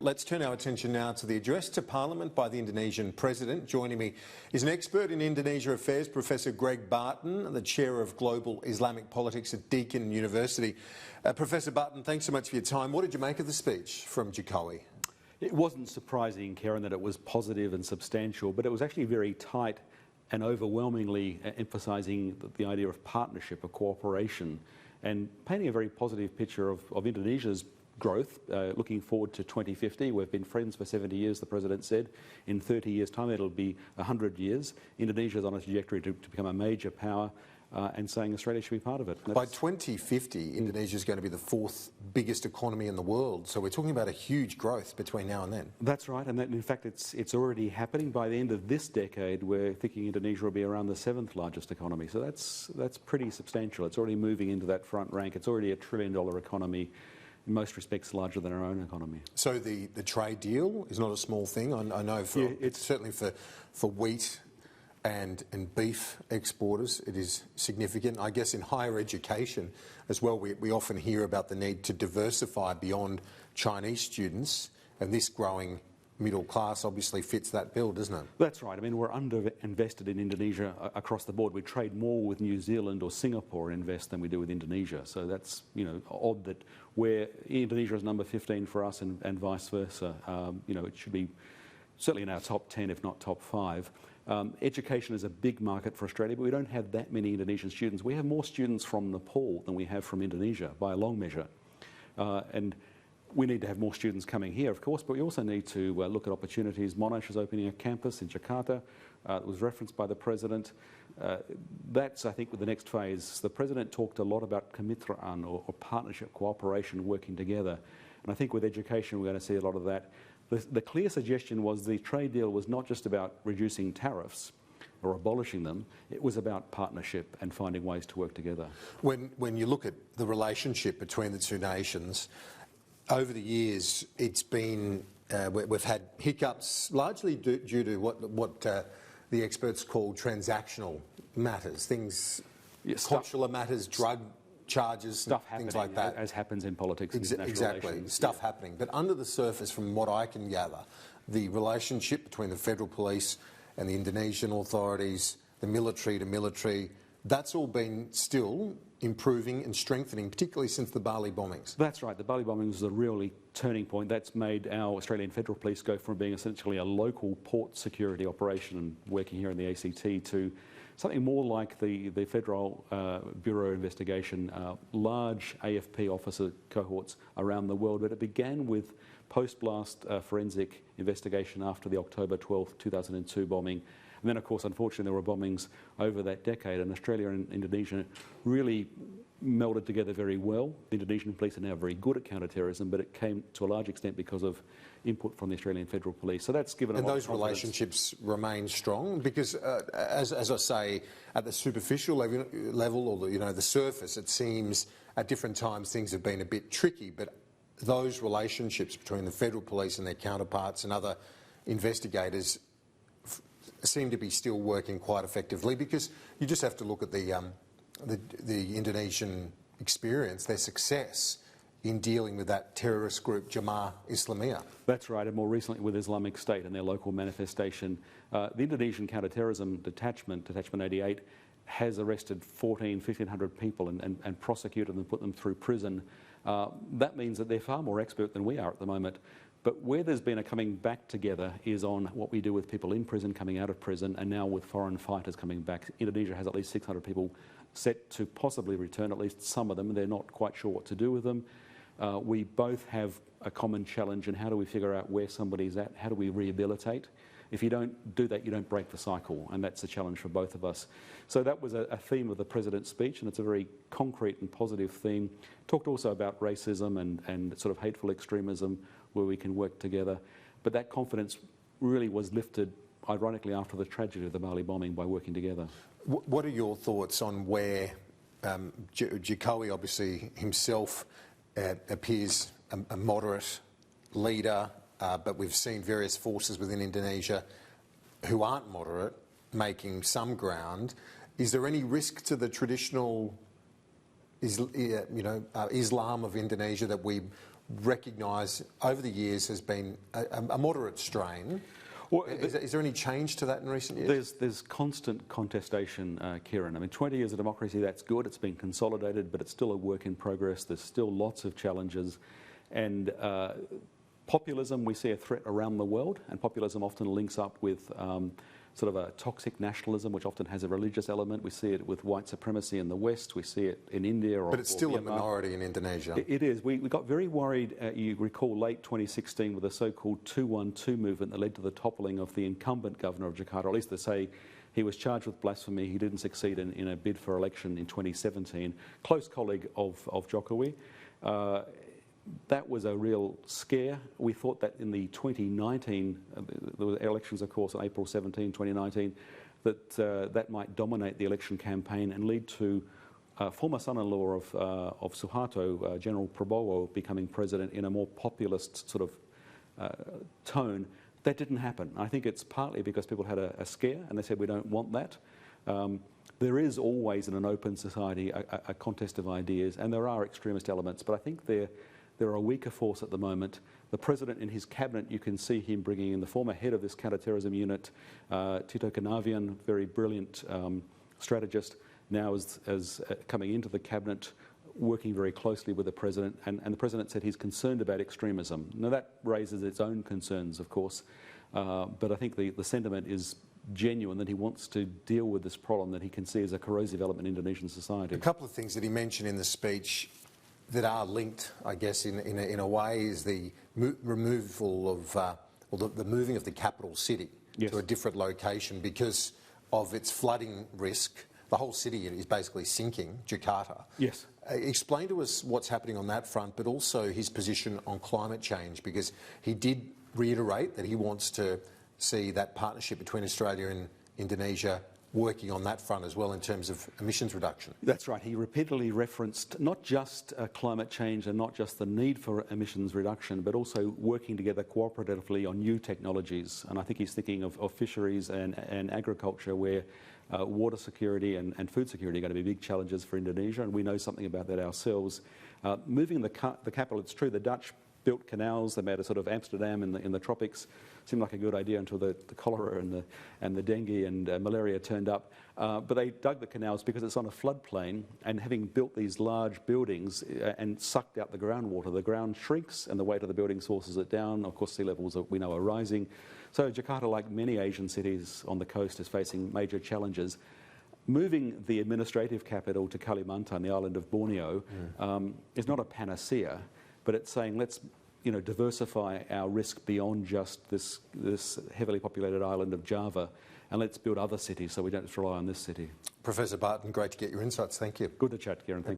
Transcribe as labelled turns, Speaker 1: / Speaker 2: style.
Speaker 1: Let's turn our attention now to the address to Parliament by the Indonesian President. Joining me is an expert in Indonesia affairs, Professor Greg Barton, the Chair of Global Islamic Politics at Deakin University. Professor Barton, thanks so much for your time. What did you make of the speech from Jokowi?
Speaker 2: It wasn't surprising, Karen, that it was positive and substantial, but it was actually very tight and overwhelmingly emphasising the idea of partnership, of cooperation, and painting a very positive picture of Indonesia's growth, looking forward to 2050. We've been friends for 70 years, the President said. In 30 years' time, it'll be 100 years. Indonesia is on a trajectory to become a major power, and saying Australia should be part of it.
Speaker 1: By 2050, Indonesia is going to be the fourth biggest economy in the world. So we're talking about a huge growth between now and then.
Speaker 2: That's right, and in fact it's already happening. By the end of this decade, we're thinking Indonesia will be around the 7th largest economy. So that's pretty substantial. It's already moving into that front rank. It's already a $1 trillion economy, in most respects larger than our own economy.
Speaker 1: So the trade deal is not a small thing. I know it's certainly for wheat and beef exporters, it is significant. I guess in higher education as well, we often hear about the need to diversify beyond Chinese students, and this growing middle class obviously fits that bill, doesn't it?
Speaker 2: That's right. I mean, we're under-invested in Indonesia across the board. We trade more with New Zealand or Singapore invest than we do with Indonesia. So that's, odd that where Indonesia is number 15 for us and vice versa. It should be certainly in our top 10, if not top 5. Education is a big market for Australia, but we don't have that many Indonesian students. We have more students from Nepal than we have from Indonesia, by a long measure. And we need to have more students coming here, of course, but we also need to look at opportunities. Monash is opening a campus in Jakarta. It was referenced by the President. That's, I think, with the next phase. The President talked a lot about kemitraan or partnership, cooperation, working together. And I think with education, we're going to see a lot of that. The clear suggestion was the trade deal was not just about reducing tariffs or abolishing them, it was about partnership and finding ways to work together.
Speaker 1: When you look at the relationship between the two nations, over the years it's been, we've had hiccups largely due to what the experts call transactional matters, things, consular matters, drug charges, things like that.
Speaker 2: As happens in politics.
Speaker 1: Exactly, stuff happening. But under the surface, from what I can gather, the relationship between the federal police and the Indonesian authorities, the military to military, that's all been still improving and strengthening, particularly since the Bali bombings.
Speaker 2: That's right. The Bali bombings was a really turning point. That's made our Australian Federal Police go from being essentially a local port security operation and working here in the ACT to something more like the Federal Bureau of Investigation, large AFP officer cohorts around the world. But it began with post-blast forensic investigation after the October 12th, 2002 bombing. And then, of course, unfortunately, there were bombings over that decade, and Australia and Indonesia really melded together very well. The Indonesian police are now very good at counter-terrorism, but it came to a large extent because of input from the Australian Federal Police. So that's given a lot of confidence.
Speaker 1: And those relationships remain strong because, as I say, at the superficial level or the surface, it seems at different times things have been a bit tricky, but those relationships between the Federal Police and their counterparts and other investigators seem to be still working quite effectively, because you just have to look at the Indonesian experience, their success in dealing with that terrorist group Jemaah Islamiyah.
Speaker 2: That's right, and more recently with Islamic State and their local manifestation. The Indonesian Counter-terrorism Detachment 88, has arrested 1,500 people and prosecuted them, put them through prison. That means that they're far more expert than we are at the moment. But where there's been a coming back together is on what we do with people in prison, coming out of prison, and now with foreign fighters coming back. Indonesia has at least 600 people set to possibly return, at least some of them, and they're not quite sure what to do with them. We both have a common challenge in how do we figure out where somebody's at, how do we rehabilitate. If you don't do that, you don't break the cycle, and that's a challenge for both of us. So that was a theme of the President's speech, and it's a very concrete and positive theme. Talked also about racism and sort of hateful extremism, where we can work together. But that confidence really was lifted, ironically, after the tragedy of the Bali bombing by working together.
Speaker 1: What are your thoughts on where Jokowi, obviously himself, appears a moderate leader, but we've seen various forces within Indonesia who aren't moderate making some ground. Is there any risk to the traditional Islam of Indonesia that we recognise over the years has been a moderate strain.
Speaker 2: Well,
Speaker 1: is there any change to that in recent years?
Speaker 2: There's constant contestation, Kieran. I mean, 20 years of democracy, that's good. It's been consolidated, but it's still a work in progress. There's still lots of challenges. And populism, we see a threat around the world, and populism often links up with sort of a toxic nationalism, which often has a religious element. We see it with white supremacy in the West. We see it in India.
Speaker 1: But it's still a minority in Indonesia.
Speaker 2: It is. We got very worried, you recall, late 2016 with the so-called 212 movement that led to the toppling of the incumbent governor of Jakarta, or at least they say he was charged with blasphemy. He didn't succeed in a bid for election in 2017. Close colleague of Jokowi. That was a real scare. We thought that in the 2019, there were elections, of course, on April 17, 2019, that that might dominate the election campaign and lead to former son-in-law of Suharto, General Prabowo, becoming president in a more populist sort of tone. That didn't happen. I think it's partly because people had a scare and they said, we don't want that. There is always in an open society a contest of ideas, and there are extremist elements, but I think they're a weaker force at the moment. The president in his cabinet, you can see him bringing in the former head of this counter-terrorism unit, Tito Karnavian, very brilliant strategist, now as coming into the cabinet, working very closely with the president. And the president said he's concerned about extremism. Now that raises its own concerns, of course, but I think the sentiment is genuine that he wants to deal with this problem that he can see as a corrosive element in Indonesian society.
Speaker 1: A couple of things that he mentioned in the speech that are linked, I guess, in a way, is the removal of, or the moving of the capital city to a different location because of its flooding risk. The whole city is basically sinking, Jakarta.
Speaker 2: Yes.
Speaker 1: Explain to us what's happening on that front, but also his position on climate change, because he did reiterate that he wants to see that partnership between Australia and Indonesia working on that front as well in terms of emissions reduction.
Speaker 2: That's right. He repeatedly referenced not just climate change and not just the need for emissions reduction, but also working together cooperatively on new technologies. And I think he's thinking of fisheries and agriculture, where water security and food security are going to be big challenges for Indonesia, and we know something about that ourselves. Moving the capital, it's true, the Dutch built canals. They made a sort of Amsterdam in the tropics. Seemed like a good idea until the cholera and the dengue and malaria turned up. But they dug the canals because it's on a floodplain, and having built these large buildings and sucked out the groundwater, the ground shrinks and the weight of the buildings forces it down. Of course, sea levels, we know, are rising. So Jakarta, like many Asian cities on the coast, is facing major challenges. Moving the administrative capital to Kalimantan, the island of Borneo, is not a panacea, but it's saying let's diversify our risk beyond just this heavily populated island of Java, and let's build other cities so we don't just rely on this city.
Speaker 1: Professor Barton, great to get your insights. Thank you.
Speaker 2: Good to chat, Kieran. Thank you.